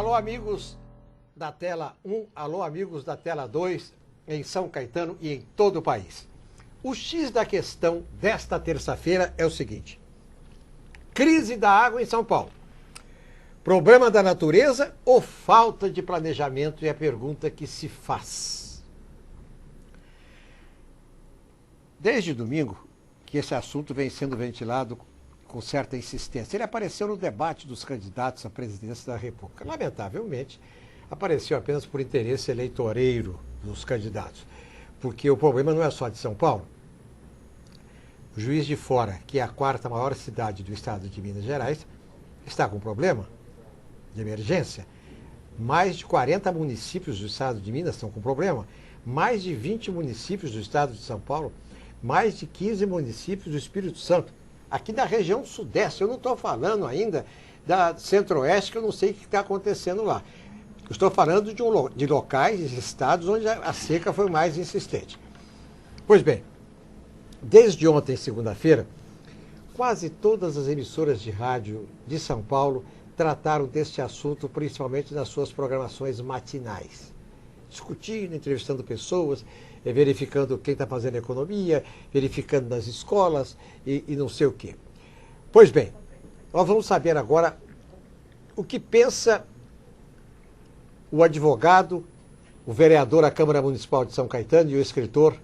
Alô, amigos da tela 1, alô, amigos da tela 2, em São Caetano e em todo o país. O X da questão desta terça-feira é o seguinte: crise da água em São Paulo. Problema da natureza ou falta de planejamento? É a pergunta que se faz. Desde domingo que esse assunto vem sendo ventilado com certa insistência. Ele apareceu no debate dos candidatos à presidência da República. Lamentavelmente, apareceu apenas por interesse eleitoreiro dos candidatos. Porque o problema não é só de São Paulo. O Juiz de Fora, que é a quarta maior cidade do estado de Minas Gerais, está com problema de emergência. Mais de 40 municípios do estado de Minas estão com problema. Mais de 20 municípios do estado de São Paulo. Mais de 15 municípios do Espírito Santo. Aqui da região sudeste, eu não estou falando ainda da centro-oeste, que eu não sei o que está acontecendo lá. Eu estou falando de locais, de estados onde a seca foi mais insistente. Pois bem, desde ontem, segunda-feira, quase todas as emissoras de rádio de São Paulo trataram deste assunto, principalmente nas suas programações matinais. Discutindo, entrevistando pessoas, verificando quem está fazendo economia, verificando nas escolas e não sei o quê. Pois bem, nós vamos saber agora o que pensa o advogado, o vereador à Câmara Municipal de São Caetano e o escritor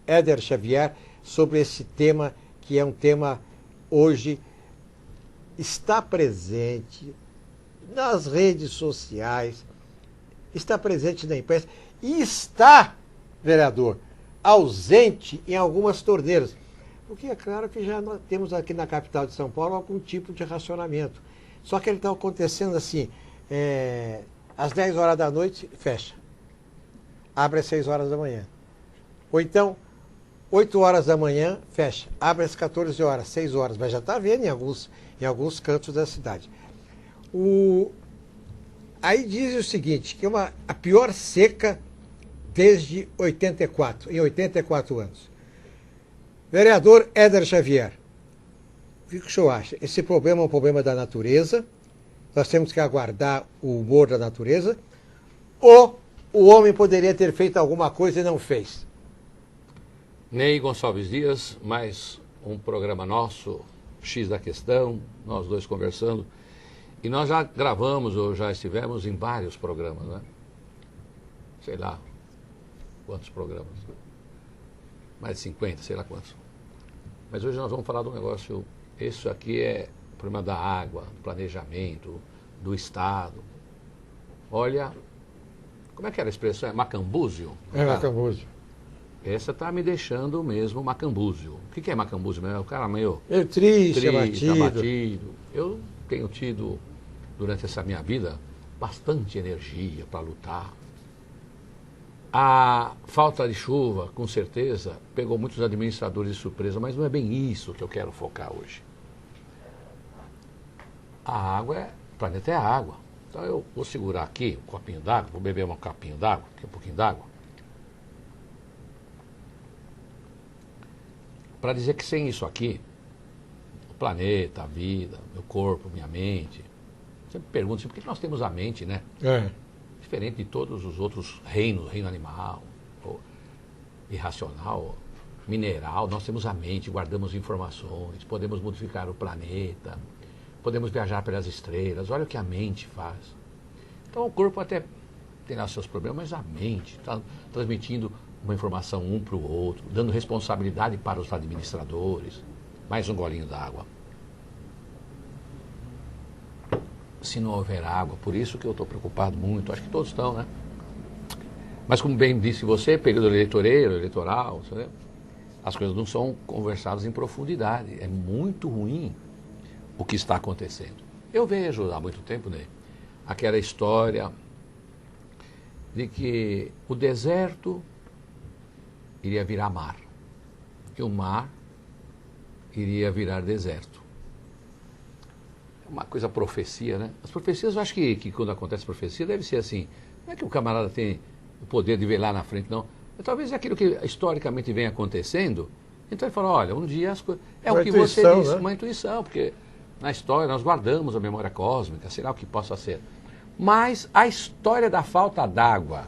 Éder Xavier sobre esse tema, que é um tema hoje está presente nas redes sociais, está presente na imprensa e está, vereador, ausente em algumas torneiras. Porque é claro que já nós temos aqui na capital de São Paulo algum tipo de racionamento. Só que ele está acontecendo assim, às 10 horas da noite, fecha. Abre às 6 horas da manhã. Ou então, 8 horas da manhã, fecha. Abre às 14 horas, 6 horas. Mas já está vendo em alguns cantos da cidade. Aí diz o seguinte, que é a pior seca desde 84, em 84 anos. Vereador Éder Xavier, o que o senhor acha? Esse problema é um problema da natureza, nós temos que aguardar o humor da natureza, ou o homem poderia ter feito alguma coisa e não fez? Ney Gonçalves Dias, mais um programa nosso, X da Questão, nós dois conversando. E nós já gravamos ou já estivemos em vários programas, né? Sei lá quantos programas. Mais de 50, sei lá quantos. Mas hoje nós vamos falar de um negócio. Isso aqui é o problema da água, do planejamento, do Estado. Olha, como é que era a expressão? É macambúzio? É macambúzio. Essa está me deixando mesmo macambúzio. O que é macambúzio? O cara meio triste, abatido. Eu tenho tido, durante essa minha vida, bastante energia para lutar. A falta de chuva, com certeza, pegou muitos administradores de surpresa, mas não é bem isso que eu quero focar hoje. O planeta é água. Então eu vou segurar aqui um copinho d'água, vou beber um copinho d'água, um pouquinho d'água, para dizer que sem isso aqui, o planeta, a vida, meu corpo, minha mente, sempre pergunto por que nós temos a mente, né? Diferente de todos os outros reinos, reino animal, irracional, mineral, nós temos a mente, guardamos informações, podemos modificar o planeta, podemos viajar pelas estrelas, olha o que a mente faz. Então o corpo até tem lá seus problemas, mas a mente está transmitindo uma informação um para o outro, dando responsabilidade para os administradores. Mais um golinho d'água. Se não houver água, por isso que eu estou preocupado muito, acho que todos estão, né? Mas como bem disse você, período eleitoral, sabe? As coisas não são conversadas em profundidade. É muito ruim o que está acontecendo. Eu vejo há muito tempo, né, aquela história de que o deserto iria virar mar, que o mar iria virar deserto. Uma coisa profecia, né? As profecias, eu acho que quando acontece profecia deve ser assim. Não é que o camarada tem o poder de ver lá na frente, não. Mas talvez é aquilo que historicamente vem acontecendo. Então ele fala, olha, um dia as coisas... É o que você disse, né? Uma intuição, porque na história nós guardamos a memória cósmica, sei lá o que possa ser. Mas a história da falta d'água,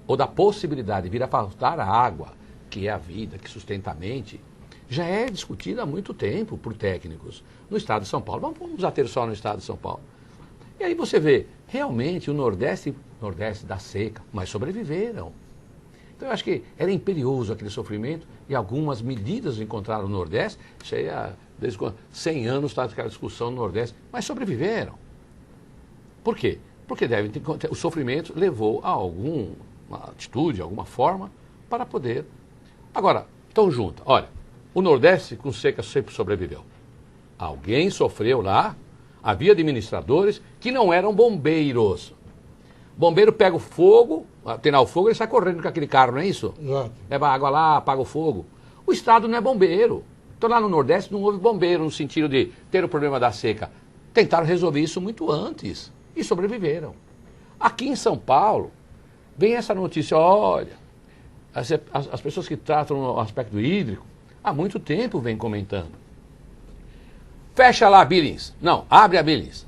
ou da possibilidade de vir a faltar a água, que é a vida, que sustenta a mente, já é discutida há muito tempo por técnicos no estado de São Paulo. Vamos ater só no estado de São Paulo. E aí você vê, realmente o Nordeste da seca, mas sobreviveram. Então eu acho que era imperioso aquele sofrimento e algumas medidas encontraram no Nordeste, isso aí desde 100 anos está aquela discussão no Nordeste, mas sobreviveram. Por quê? Porque o sofrimento levou a alguma atitude, alguma forma, para poder... Agora, estão juntas. Olha, o Nordeste com seca sempre sobreviveu. Alguém sofreu lá, havia administradores que não eram bombeiros. Bombeiro pega o fogo, tem lá o fogo, ele sai correndo com aquele carro, não é isso? Exato. Leva água lá, apaga o fogo. O Estado não é bombeiro. Então lá no Nordeste não houve bombeiro no sentido de ter o problema da seca. Tentaram resolver isso muito antes e sobreviveram. Aqui em São Paulo, vem essa notícia, olha, as pessoas que tratam o aspecto hídrico, há muito tempo vem comentando. Fecha lá a Billings. Não, abre a Billings.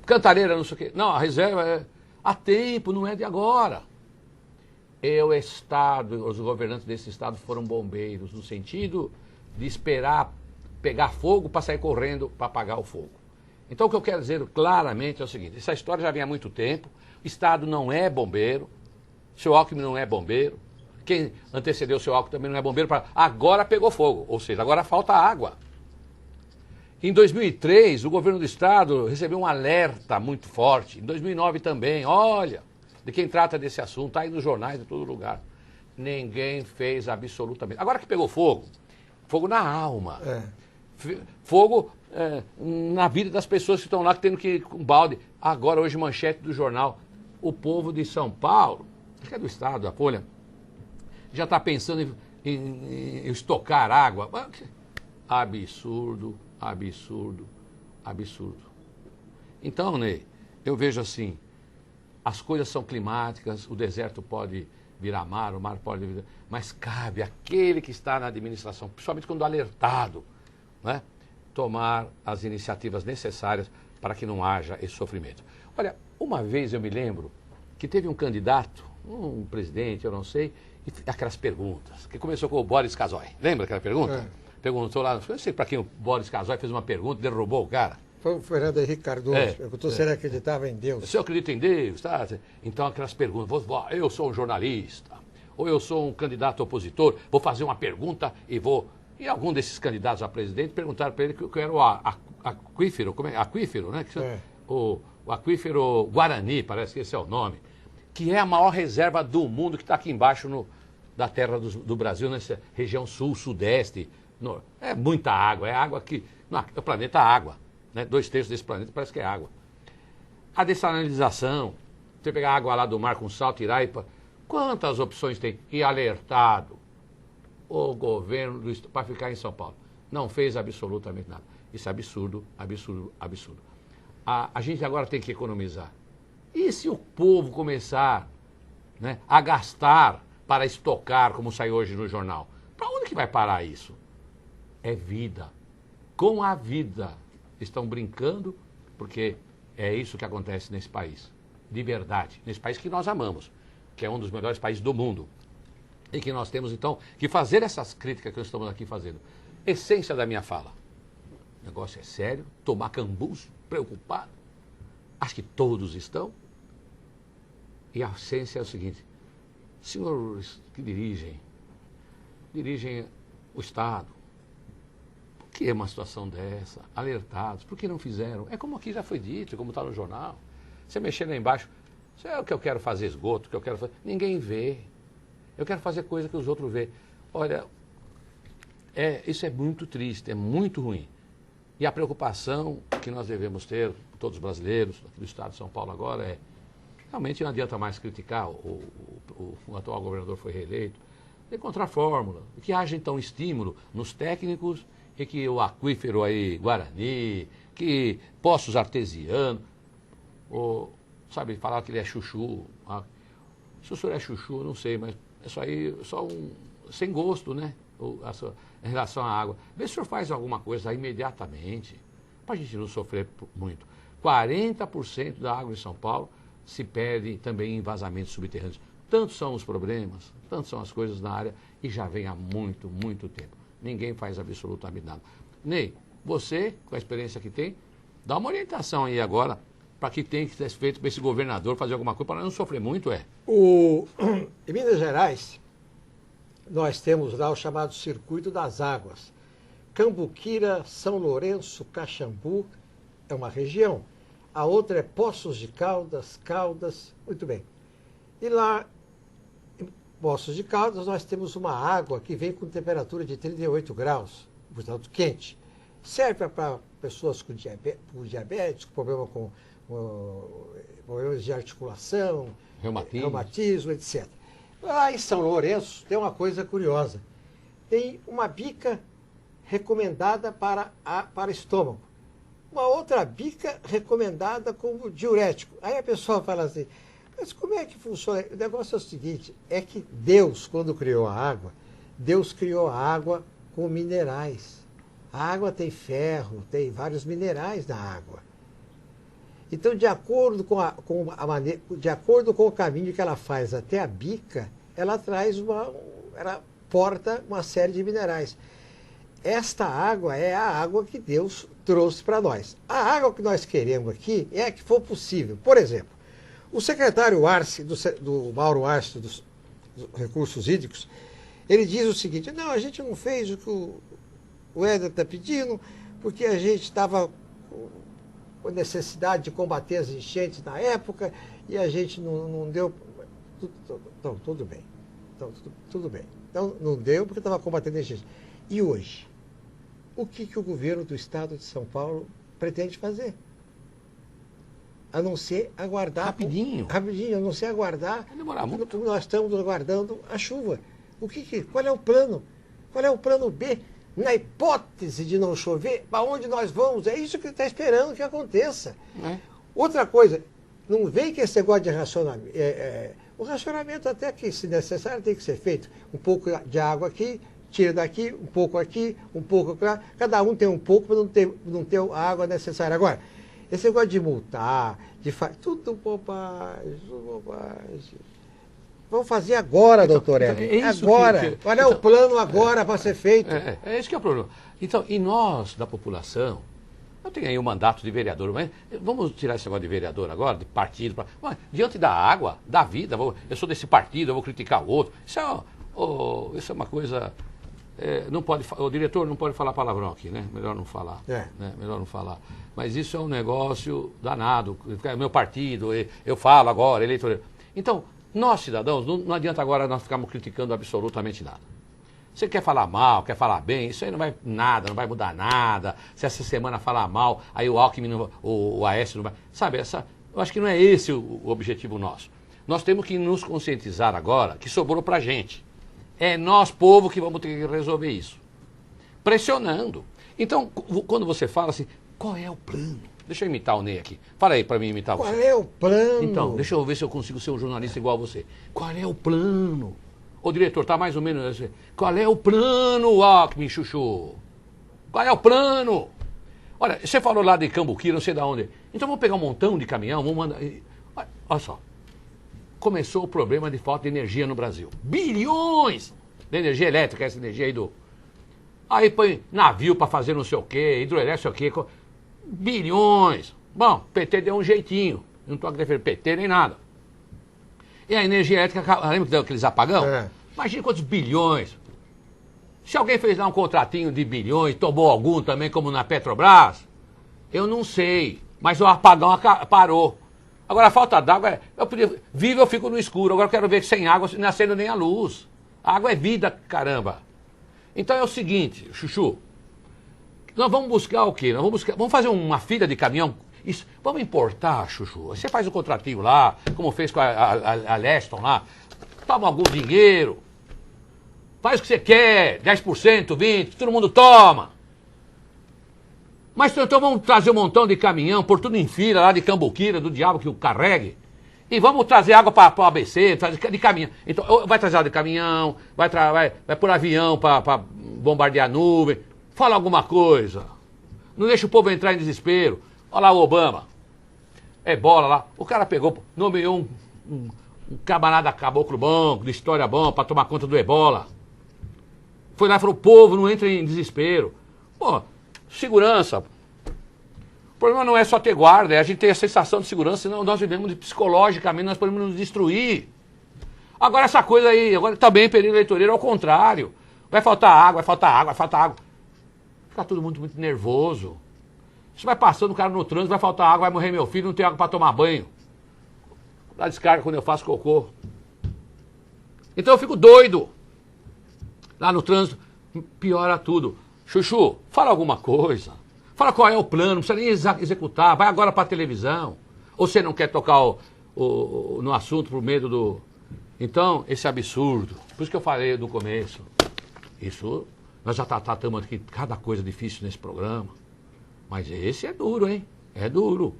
Cantareira, não sei o quê. Não, a reserva há tempo, não é de agora. O Estado, os governantes desse Estado foram bombeiros, no sentido de esperar pegar fogo para sair correndo para apagar o fogo. Então o que eu quero dizer claramente é o seguinte, essa história já vem há muito tempo, o Estado não é bombeiro, o seu Alckmin não é bombeiro, quem antecedeu o seu Alckmin também não é bombeiro, agora pegou fogo, ou seja, agora falta água. Em 2003, o governo do Estado recebeu um alerta muito forte, em 2009 também, olha, de quem trata desse assunto, está aí nos jornais, em todo lugar. Ninguém fez absolutamente. Agora que pegou fogo, fogo na alma, fogo na vida das pessoas que estão lá, que tendo que ir com balde. Agora, hoje, manchete do jornal, o povo de São Paulo, acho que é do Estado, da Folha, já está pensando em estocar água. Absurdo, absurdo, absurdo. Então, Ney, eu vejo assim, as coisas são climáticas, o deserto pode virar mar, o mar pode virar... Mas cabe àquele que está na administração, principalmente quando alertado, né, tomar as iniciativas necessárias para que não haja esse sofrimento. Olha, uma vez eu me lembro que teve um candidato, um presidente, eu não sei, e aquelas perguntas, que começou com o Boris Casoy. Lembra aquela pergunta? Perguntou lá, não sei para quem o Boris Casoy fez uma pergunta, derrubou o cara. Foi o Fernando Henrique Cardoso, perguntou se ele acreditava em Deus. Se eu acredito em Deus, tá? Então aquelas perguntas, eu sou um jornalista, ou eu sou um candidato opositor, vou fazer uma pergunta e vou... E algum desses candidatos a presidente perguntaram para ele que era o aquífero, como é? Aquífero, né? O aquífero Guarani, parece que esse é o nome, que é a maior reserva do mundo, que está aqui embaixo da terra do Brasil, nessa região sul, sudeste. É muita água, é água que... o planeta é água, né? 2/3 desse planeta parece que é água. A dessalinização, você pegar água lá do mar com sal, tirar e... Quantas opções tem? E alertado o governo para ficar em São Paulo. Não fez absolutamente nada. Isso é absurdo, absurdo, absurdo. A gente agora tem que economizar. E se o povo começar, né, a gastar para estocar, como sai hoje no jornal? Para onde que vai parar isso? É vida. Com a vida. Estão brincando, porque é isso que acontece nesse país. De verdade. Nesse país que nós amamos, que é um dos melhores países do mundo. E que nós temos, então, que fazer essas críticas que nós estamos aqui fazendo. Essência da minha fala. O negócio é sério, tomar cambuço, preocupado. Acho que todos estão. E a essência é o seguinte, senhores que dirigem o Estado, por que é uma situação dessa? Alertados, por que não fizeram? É como aqui já foi dito, como está no jornal. Você mexer lá embaixo, isso é o que eu quero fazer esgoto, o que eu quero fazer. Ninguém vê. Eu quero fazer coisa que os outros vê. Olha, isso é muito triste, é muito ruim. E a preocupação que nós devemos ter, todos os brasileiros, aqui do Estado de São Paulo agora, realmente não adianta mais criticar, o atual governador foi reeleito, encontrar fórmula, que haja então estímulo nos técnicos e que o aquífero aí, Guarani, que poços artesianos, sabe, falar que ele é chuchu, se o senhor é chuchu, eu não sei, mas isso aí só sem gosto, né? Em relação à água. Vê se o senhor faz alguma coisa imediatamente, para a gente não sofrer muito. 40% da água em São Paulo se perde também em vazamentos subterrâneos. Tantos são os problemas, tantas são as coisas na área e já vem há muito, muito tempo. Ninguém faz absolutamente nada. Ney, você, com a experiência que tem, dá uma orientação aí agora para que tem que ser feito para esse governador fazer alguma coisa para não sofrer muito, Em Minas Gerais, nós temos lá o chamado Circuito das Águas. Cambuquira, São Lourenço, Caxambu é uma região. A outra é Poços de Caldas, muito bem. E lá, em Poços de Caldas, nós temos uma água que vem com temperatura de 38 graus, portanto quente. Serve para pessoas com diabetes, com problemas de articulação, reumatismo, etc. Lá em São Lourenço tem uma coisa curiosa. Tem uma bica recomendada para estômago. Uma outra bica recomendada como diurético. Aí a pessoa fala assim, mas como é que funciona? O negócio é o seguinte, é que Deus, quando criou a água, Deus criou a água com minerais. A água tem ferro, tem vários minerais na água. Então, de acordo com o caminho que ela faz até a bica, ela porta uma série de minerais. Esta água é a água que Deus trouxe para nós. A água que nós queremos aqui é a que for possível. Por exemplo, o secretário Arce, do Mauro Arce, dos Recursos Hídricos, ele diz o seguinte, não, a gente não fez o que o Éder está pedindo, porque a gente estava com necessidade de combater as enchentes na época e a gente não deu... Então, tudo bem. Tudo bem. Então, não deu porque estava combatendo a enchente. E hoje? O que o governo do estado de São Paulo pretende fazer? A não ser aguardar... Rapidinho, a não ser aguardar... Vai demorar muito. Nós estamos aguardando a chuva. Qual é o plano? Qual é o plano B? Na hipótese de não chover, para onde nós vamos? É isso que ele está esperando que aconteça. Outra coisa, não vem que esse negócio de racionamento... o racionamento até que, se necessário, tem que ser feito. Um pouco de água aqui, tira daqui, um pouco aqui, um pouco lá. Cada um tem um pouco para não ter a água necessária. Agora, esse negócio de multar, tudo bobagem. Vamos fazer agora, doutor Hélio. Agora. Qual é o plano agora para ser feito? É esse que é o problema. Então, e nós, da população, eu tenho aí um mandato de vereador, mas vamos tirar esse negócio de vereador agora, de partido. Diante da água, da vida, eu sou desse partido, eu vou criticar o outro. Isso é uma coisa... o diretor não pode falar palavrão aqui, né? Melhor não falar. Né? Melhor não falar. Mas isso é um negócio danado. Meu partido, eu falo agora, eleitoral. Então, nós, cidadãos, não adianta agora nós ficarmos criticando absolutamente nada. Você quer falar mal, quer falar bem, isso aí não vai nada, não vai mudar nada. Se essa semana falar mal, aí o Alckmin, o Aécio não vai... Sabe, eu acho que não é esse o objetivo nosso. Nós temos que nos conscientizar agora que sobrou pra gente. É nós, povo, que vamos ter que resolver isso. Pressionando. Então, quando você fala assim, qual é o plano? Deixa eu imitar o Ney aqui. Fala aí para mim imitar você. Qual é o plano? Então, deixa eu ver se eu consigo ser um jornalista igual a você. Qual é o plano? Ô, diretor, tá mais ou menos assim. Qual é o plano, Alckmin, Chuchu? Qual é o plano? Olha, você falou lá de Cambuquira, não sei de onde. Então vamos pegar um montão de caminhão, vamos mandar... Olha só. Começou o problema de falta de energia no Brasil. Bilhões de energia elétrica, essa energia aí do... Aí põe navio para fazer não sei o quê, hidroelétrico, não sei o quê... Bilhões. Bom, PT deu um jeitinho. Não estou defendendo PT nem nada. E a energia elétrica, lembra que deu aqueles apagão? Imagina quantos bilhões. Se alguém fez lá um contratinho de bilhões, tomou algum também, como na Petrobras, eu não sei. Mas o apagão parou. Agora a falta d'água, eu fico no escuro. Agora eu quero ver que sem água não acende nem a luz. A água é vida, caramba. Então é o seguinte, Chuchu. Nós vamos buscar o quê? Vamos fazer uma fila de caminhão. Isso, vamos importar, Chuchu. Você faz o contratinho lá, como fez com a Leston lá. Toma algum dinheiro. Faz o que você quer, 10%, 20%, todo mundo toma. Mas então vamos trazer um montão de caminhão, pôr tudo em fila lá de Cambuquira, do diabo que o carregue. E vamos trazer água para o ABC, de caminhão. Então, vai trazer água de caminhão, vai por avião para bombardear a nuvem. Fala alguma coisa. Não deixa o povo entrar em desespero. Olha lá o Obama. Ebola lá. O cara pegou, nomeou um camarada caboclo bom, de história bom, para tomar conta do Ebola. Foi lá e falou, povo, não entra em desespero. Pô, segurança. O problema não é só ter guarda, é a gente ter a sensação de segurança, senão nós vivemos psicologicamente, nós podemos nos destruir. Agora essa coisa aí, agora também período eleitoreiro, ao contrário. Vai faltar água, vai faltar água, vai faltar água. Fica todo mundo muito nervoso. Você vai passando o cara no trânsito, vai faltar água, vai morrer meu filho, não tem água para tomar banho. Dá descarga quando eu faço cocô. Então eu fico doido. Lá no trânsito, piora tudo. Chuchu, fala alguma coisa. Fala qual é o plano, não precisa nem executar. Vai agora para a televisão. Ou você não quer tocar no assunto por medo do... Então, esse absurdo. Por isso que eu falei do começo. Isso, nós já tratamos aqui cada coisa difícil nesse programa. Mas esse é duro, hein? É duro.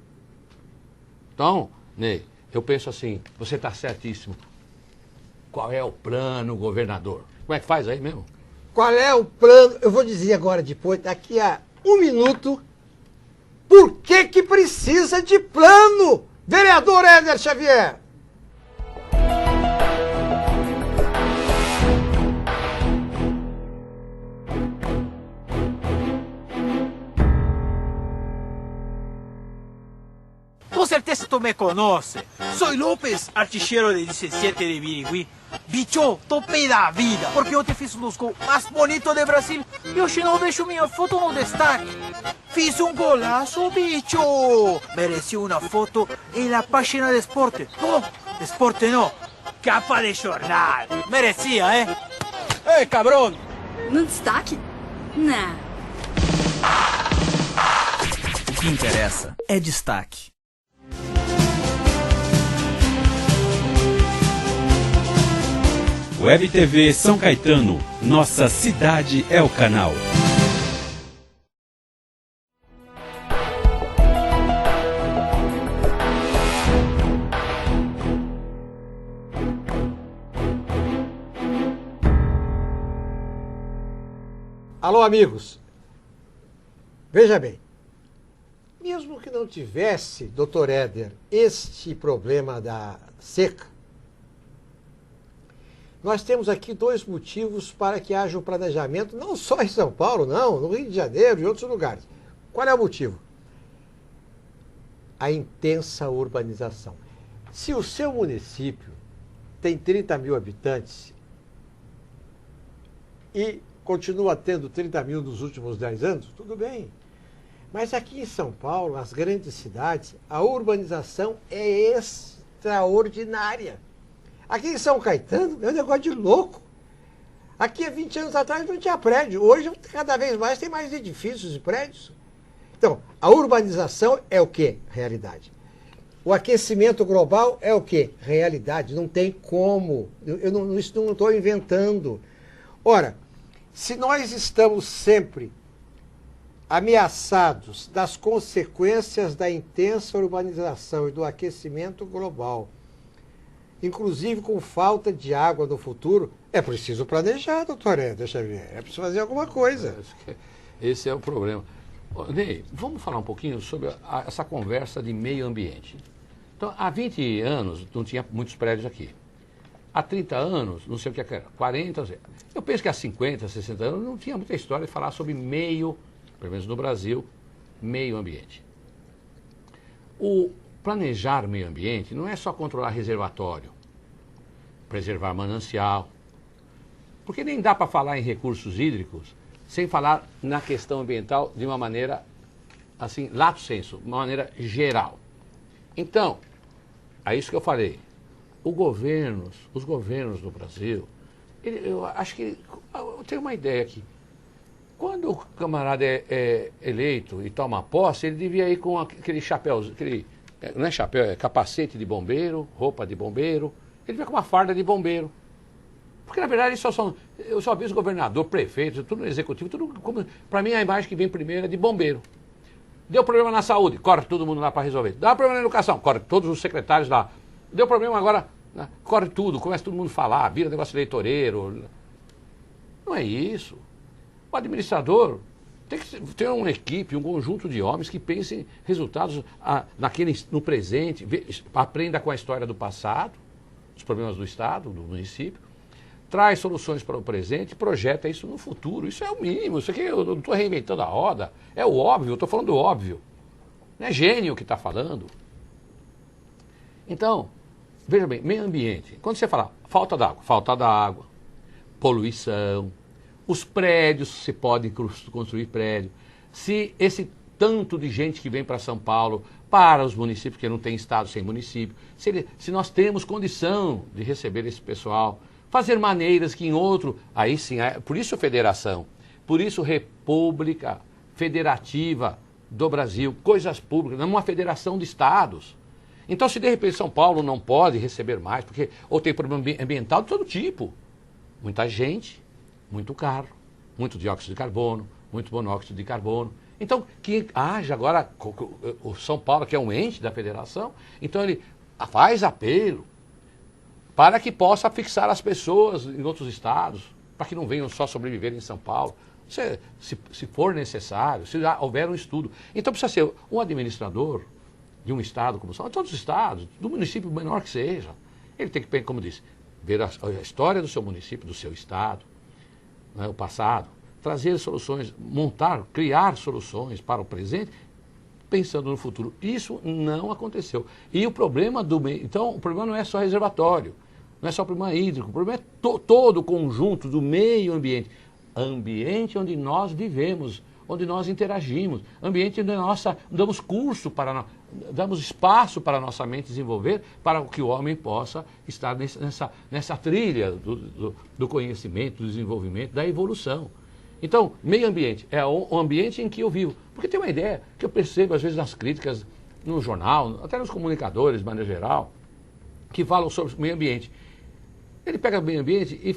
Então, Ney, eu penso assim, você está certíssimo. Qual é o plano, governador? Como é que faz aí mesmo? Qual é o plano? Eu vou dizer agora, depois, daqui a 1 minuto, por que precisa de plano? Vereador Éder Xavier. Con certeza tú me conoces. Soy López, archichero de 17 de Birigüí. Bicho, topé da vida, porque yo te fiz un dos gols más bonito de Brasil y hoy no deixo minha foto no destaque. Fiz un golazo, bicho. Mereció una foto en la página de Esporte. No, Esporte no, capa de jornal. Merecía, ¿eh? Cabrón! No destaque? Não. O que interessa é destaque. Web TV São Caetano, nossa cidade é o canal. Alô, amigos. Veja bem, mesmo que não tivesse, doutor Éder, este problema da seca, nós temos aqui 2 motivos para que haja um planejamento, não só em São Paulo, não, no Rio de Janeiro e outros lugares. Qual é o motivo? A intensa urbanização. Se o seu município tem 30 mil habitantes e continua tendo 30 mil nos últimos 10 anos, tudo bem. Mas aqui em São Paulo, nas grandes cidades, a urbanização é extraordinária. Aqui em São Caetano é um negócio de louco. Aqui há 20 anos atrás não tinha prédio. Hoje, cada vez mais, tem mais edifícios e prédios. Então, a urbanização é o quê? Realidade. O aquecimento global é o quê? Realidade. Não tem como. Isso não estou inventando. Ora, se nós estamos sempre ameaçados das consequências da intensa urbanização e do aquecimento global, inclusive com falta de água no futuro, é preciso planejar, doutor Éder Xavier. É preciso fazer alguma coisa. Esse é o problema. Ney, vamos falar um pouquinho sobre essa conversa de meio ambiente. Então, há 20 anos não tinha muitos prédios aqui. Há 30 anos, não sei o que era, 40, eu penso que há 50, 60 anos não tinha muita história de falar sobre meio, pelo menos no Brasil, meio ambiente. O planejar meio ambiente não é só controlar reservatório, preservar manancial, porque nem dá para falar em recursos hídricos sem falar na questão ambiental de uma maneira, assim, lato sensu, de uma maneira geral. Então, é isso que eu falei. Os governos do Brasil, eu acho que, eu tenho uma ideia aqui. Quando o camarada é eleito e toma posse, ele devia ir com aquele chapéu, não é chapéu, é capacete de bombeiro, roupa de bombeiro, ele devia com uma farda de bombeiro. Porque, na verdade, eu só vi os governador, prefeito, tudo no executivo, tudo como... Para mim, a imagem que vem primeiro é de bombeiro. Deu problema na saúde, corre todo mundo lá para resolver. Dá problema na educação, corre todos os secretários lá. Deu problema agora, né? Corre tudo, começa todo mundo a falar, vira negócio eleitoreiro. Não é isso. O administrador Tem que ter uma equipe, um conjunto de homens que pensem em resultados no presente, aprenda com a história do passado, os problemas do Estado, do município, traz soluções para o presente e projeta isso no futuro. Isso é o mínimo. Isso aqui eu não estou reinventando a roda. É o óbvio, eu estou falando do óbvio. Não é gênio que está falando. Então, veja bem, meio ambiente. Quando você fala falta d'água, poluição, os prédios, se pode construir prédio. Se esse tanto de gente que vem para São Paulo, para os municípios, que não tem estado sem município, se nós temos condição de receber esse pessoal, fazer maneiras que em outro, aí sim, por isso federação, por isso República Federativa do Brasil, coisas públicas, não uma federação de estados. Então, se de repente São Paulo não pode receber mais, porque ou tem problema ambiental de todo tipo, muita gente, muito carro, muito dióxido de carbono, muito monóxido de carbono. Então, que haja agora, o São Paulo, que é um ente da federação, então ele faz apelo para que possa fixar as pessoas em outros estados, para que não venham só sobreviver em São Paulo, se for necessário, se já houver um estudo. Então precisa ser um administrador de um estado como São Paulo, todos os estados, do município menor que seja. Ele tem que, como disse, ver a história do seu município, do seu estado, né, o passado, trazer soluções, criar soluções para o presente, pensando no futuro. Isso não aconteceu. E o problema então, o problema não é só reservatório, não é só o problema hídrico, o problema é todo o conjunto do meio ambiente. Ambiente onde nós vivemos, onde nós interagimos, ambiente onde nós damos damos espaço para a nossa mente desenvolver, para que o homem possa estar nessa trilha do conhecimento, do desenvolvimento, da evolução. Então, meio ambiente é o ambiente em que eu vivo. Porque tem uma ideia que eu percebo, às vezes, nas críticas, no jornal, até nos comunicadores, de maneira geral, que falam sobre meio ambiente. Ele pega o meio ambiente e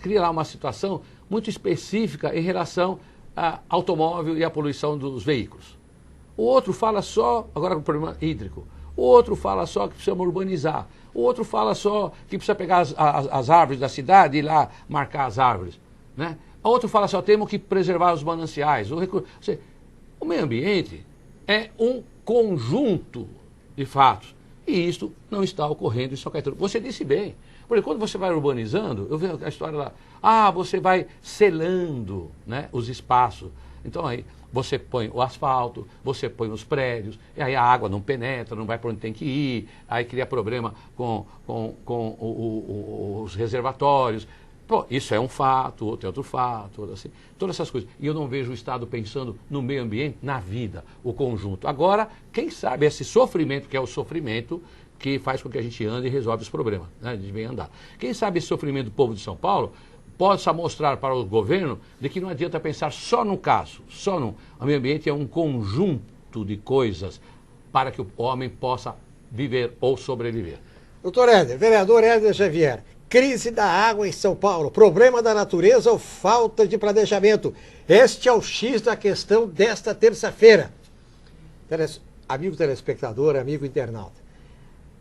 cria lá uma situação muito específica em relação ao automóvel e à poluição dos veículos. O outro fala só, agora com o problema hídrico, o outro fala só que precisa urbanizar, o outro fala só que precisa pegar as árvores da cidade e ir lá marcar as árvores, né? O outro fala só, temos que preservar os mananciais. O meio ambiente é um conjunto de fatos. E isto não está ocorrendo em São Caetano. Você disse bem. Porque quando você vai urbanizando, eu vejo a história lá, você vai selando, né, os espaços. Então aí você põe o asfalto, você põe os prédios, e aí a água não penetra, não vai para onde tem que ir, aí cria problema com os reservatórios. Pô, isso é um fato, outro é outro fato, assim, todas essas coisas. E eu não vejo o Estado pensando no meio ambiente, na vida, o conjunto. Agora, quem sabe esse sofrimento, que é o sofrimento que faz com que a gente ande e resolve os problemas, né? A gente vem andar. Quem sabe esse sofrimento do povo de São Paulo possa mostrar para o governo de que não adianta pensar só no caso, o meio ambiente é um conjunto de coisas para que o homem possa viver ou sobreviver. Doutor Éder, vereador Éder Xavier, crise da água em São Paulo, problema da natureza ou falta de planejamento. Este é o X da questão desta terça-feira. Amigo telespectador, amigo internauta,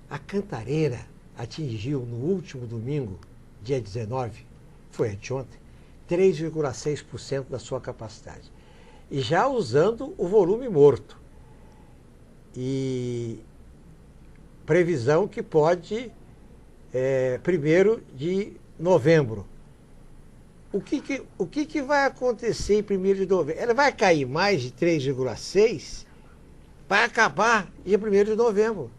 a Cantareira atingiu no último domingo, dia 19, foi anteontem, 3,6% da sua capacidade. E já usando o volume morto. E previsão que pode, 1º de novembro. O que vai acontecer em 1º de novembro? Ela vai cair mais de 3,6%, vai acabar dia 1º de novembro.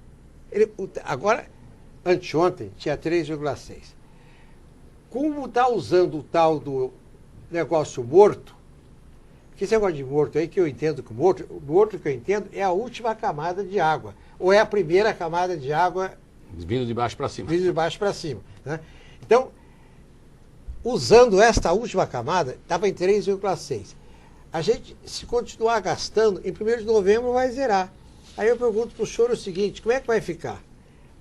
Agora, anteontem, tinha 3,6%. Como está usando o tal do negócio morto, que esse negócio de morto aí, que eu entendo que o morto que eu entendo é a última camada de água, ou é a primeira camada de água vindo de baixo para cima. Vindo de baixo para cima, né? Então, usando esta última camada, estava em 3,6. A gente, se continuar gastando, em 1º de novembro vai zerar. Aí eu pergunto para o senhor o seguinte, como é que vai ficar?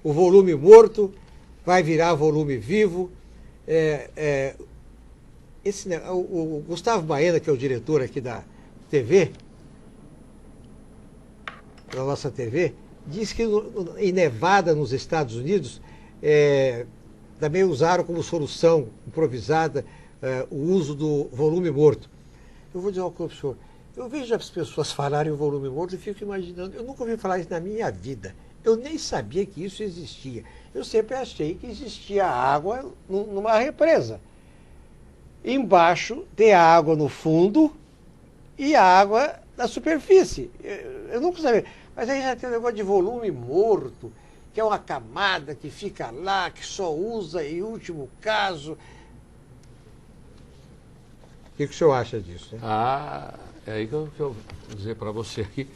O volume morto vai virar volume vivo? O Gustavo Baena, que é o diretor aqui da TV, da nossa TV, diz que em Nevada, nos Estados Unidos, também usaram como solução improvisada o uso do volume morto. eu vou dizer uma coisa para o senhor. Eu vejo as pessoas falarem o volume morto e fico imaginando, eu nunca ouvi falar isso na minha vida. Eu nem sabia que isso existia. Eu sempre achei que existia água numa represa. Embaixo tem a água no fundo e a água na superfície. Eu nunca sabia. Mas aí já tem um negócio de volume morto, que é uma camada que fica lá, que só usa em último caso. O que o senhor acha disso? Hein? É aí que eu vou dizer para você aqui.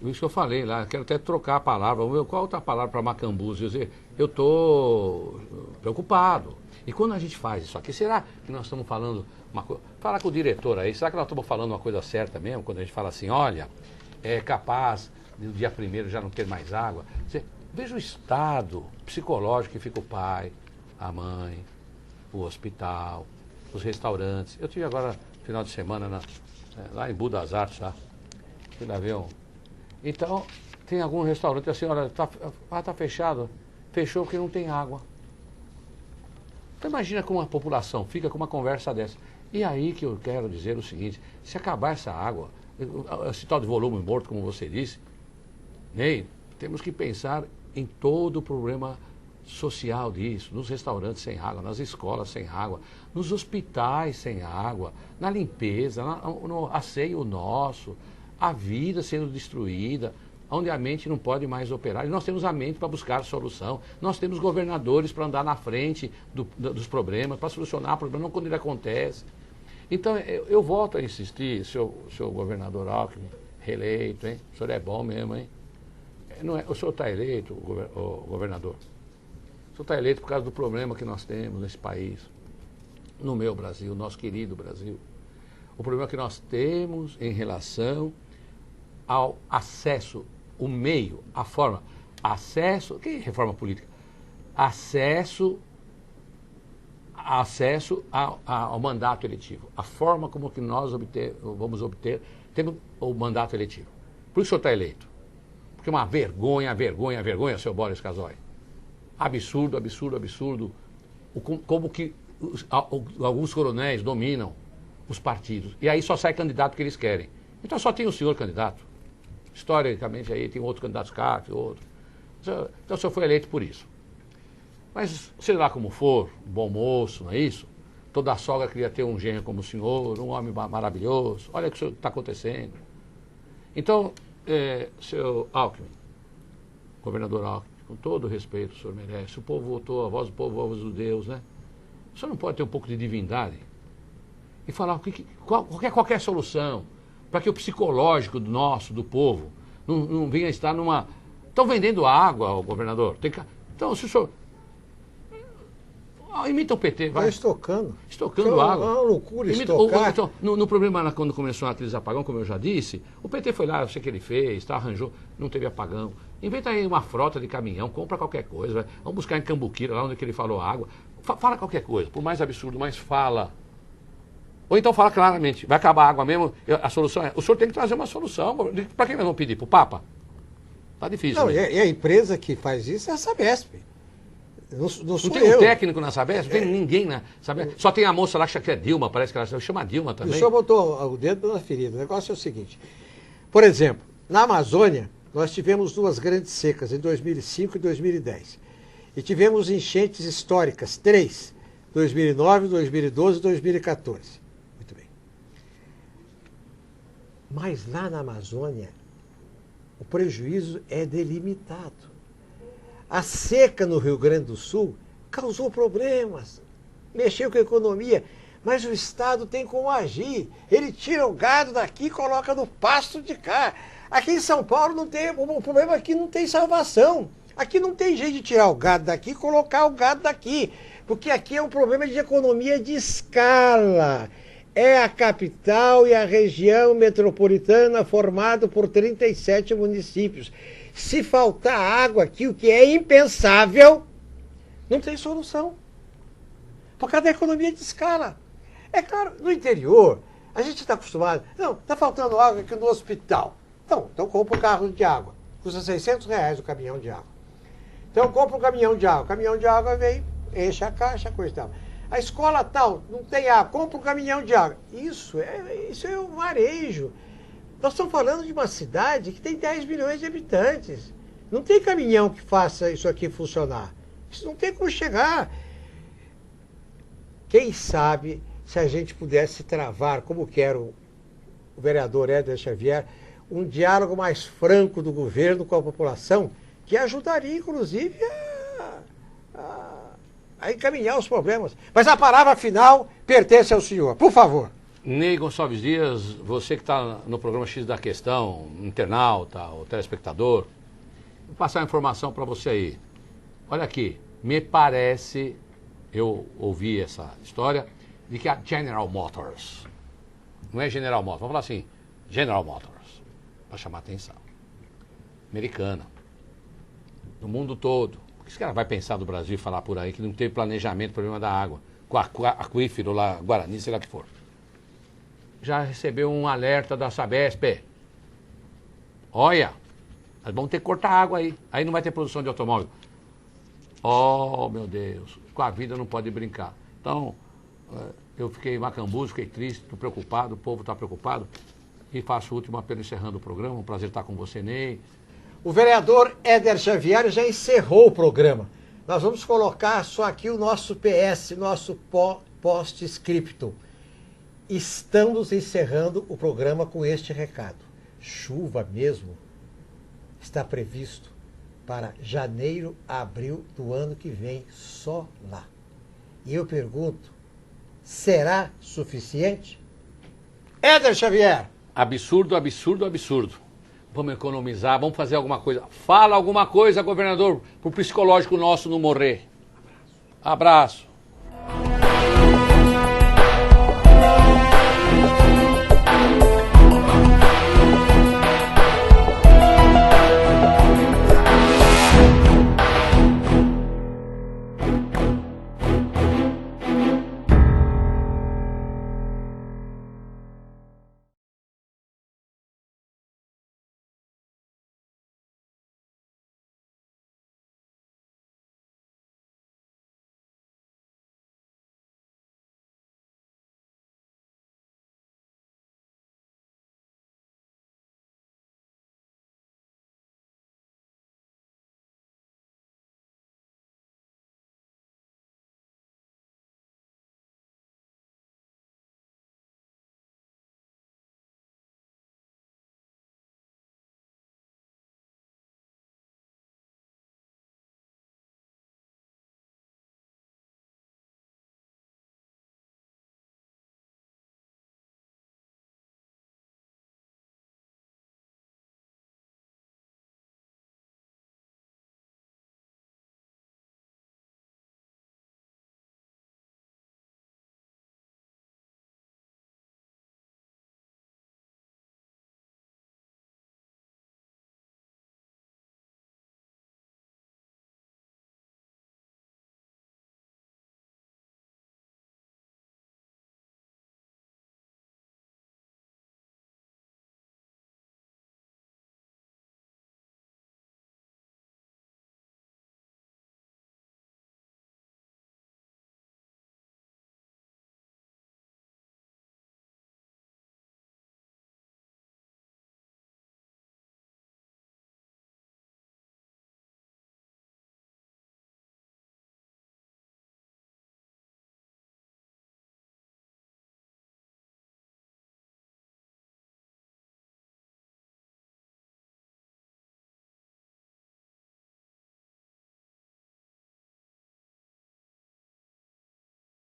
Isso que eu falei lá, quero até trocar a palavra. Qual outra palavra para Macambúzio? Dizer, eu estou preocupado. E quando a gente faz isso aqui, será que nós estamos falando uma coisa? Fala com o diretor aí, será que nós estamos falando uma coisa certa mesmo? Quando a gente fala assim, olha, é capaz no dia 1º já não ter mais água. Veja o estado psicológico que fica o pai, a mãe, o hospital, os restaurantes. Eu tive agora, final de semana, lá em Budas das Artes, lá. Fui lá ver um. Então, tem algum restaurante assim, olha, tá fechado. Fechou porque não tem água. Então imagina como a população fica com uma conversa dessa. E aí que eu quero dizer o seguinte, se acabar essa água, esse tal de volume morto, como você disse, Ney, temos que pensar em todo o problema social disso, nos restaurantes sem água, nas escolas sem água, nos hospitais sem água, na limpeza, no asseio nosso, a vida sendo destruída, onde a mente não pode mais operar. E nós temos a mente para buscar solução, nós temos governadores para andar na frente dos problemas, para solucionar o problema, não quando ele acontece. Então, eu volto a insistir, seu governador Alckmin, reeleito, hein? O senhor é bom mesmo, hein? Não é, o senhor está eleito, o governador. O senhor está eleito por causa do problema que nós temos nesse país, no meu Brasil, nosso querido Brasil. O problema que nós temos em relação ao acesso, o meio, a forma, acesso, que reforma política? Acesso ao mandato eletivo, a forma como que nós vamos obter temos o mandato eletivo. Por isso o senhor está eleito. Porque é uma vergonha, seu Boris Casoy. Absurdo, absurdo, absurdo. Como que alguns coronéis dominam os partidos. E aí só sai candidato que eles querem. Então só tem o senhor candidato. Historicamente aí tem outro candidato outro. Então o senhor foi eleito por isso. Mas, sei lá como for, um bom moço, não é isso? Toda sogra queria ter um genro como o senhor, um homem maravilhoso. Olha o que está acontecendo. Então, seu Alckmin, governador Alckmin, com todo o respeito que o senhor merece, o povo votou, a voz do povo, a voz do Deus, né? O senhor não pode ter um pouco de divindade e falar qualquer solução para que o psicológico do povo não venha estar numa... Estão vendendo água, governador. Então, se o senhor... imita o PT, vai. Estocando água. É uma loucura estocar. Então, no problema lá, quando começou aqueles apagão, como eu já disse, o PT foi lá, eu sei que ele fez, arranjou, não teve apagão. Inventa aí uma frota de caminhão, compra qualquer coisa, vai. Vamos buscar em Cambuquira, lá onde ele falou água. Fala qualquer coisa, por mais absurdo, mas fala. Ou então fala claramente, vai acabar a água mesmo, a solução é... O senhor tem que trazer uma solução. Para quem nós vamos pedir? Para o Papa? Tá difícil. Não, e a empresa que faz isso é a Sabesp. Não tem um técnico na Sabesp, não tem ninguém na Sabesp. Só tem a moça lá que é Dilma, parece que ela chama Dilma também. O senhor botou o dedo na ferida. O negócio é o seguinte. Por exemplo, na Amazônia, nós tivemos 2 grandes secas, em 2005 e 2010. E tivemos enchentes históricas, 3, 2009, 2012 e 2014. Muito bem. Mas lá na Amazônia, o prejuízo é delimitado. A seca no Rio Grande do Sul causou problemas, mexeu com a economia, mas o Estado tem como agir. Ele tira o gado daqui e coloca no pasto de cá. Aqui em São Paulo não tem, o problema é que não tem salvação. Aqui não tem jeito de tirar o gado daqui e colocar o gado daqui, porque aqui é um problema de economia de escala. É a capital e a região metropolitana formado por 37 municípios. Se faltar água aqui, o que é impensável, não tem solução. Por causa da economia de escala. É claro, no interior, a gente está acostumado. Não, está faltando água aqui no hospital. Então compra um carro de água. Custa R$600 o caminhão de água. Então compra um caminhão de água. O caminhão de água vem, enche a caixa, coisa e tal. A escola tal, não tem água, compra um caminhão de água. Isso é um varejo. Nós estamos falando de uma cidade que tem 10 milhões de habitantes. Não tem caminhão que faça isso aqui funcionar. Isso não tem como chegar. Quem sabe se a gente pudesse travar, como quer o vereador Éder Xavier, um diálogo mais franco do governo com a população, que ajudaria, inclusive, a encaminhar os problemas. Mas a palavra final pertence ao senhor. Por favor. Ney Gonçalves Dias, você que está no programa X da Questão, internauta, o telespectador, vou passar uma informação para você aí. Olha aqui, me parece, eu ouvi essa história, de que a General Motors, não é General Motors, vamos falar assim, General Motors, para chamar atenção, americana, no mundo todo. O que esse cara vai pensar do Brasil e falar por aí que não teve planejamento, problema da água, com aquífero lá, Guarani, sei lá o que for. Já recebeu um alerta da Sabesp. Olha, nós vamos ter que cortar água aí não vai ter produção de automóvel. Oh, meu Deus, com a vida não pode brincar. Então, eu fiquei macambuzo, fiquei triste, estou preocupado, o povo está preocupado. E faço o último apelo encerrando o programa. Um prazer estar com você, Ney. O vereador Éder Xavier já encerrou o programa. Nós vamos colocar só aqui o nosso PS, nosso post-scriptum. Estamos encerrando o programa com este recado. Chuva mesmo está previsto para janeiro, abril do ano que vem, só lá. E eu pergunto, será suficiente? Éder Xavier! Absurdo, absurdo, absurdo. Vamos economizar, vamos fazer alguma coisa. Fala alguma coisa, governador, para o psicológico nosso não morrer. Abraço.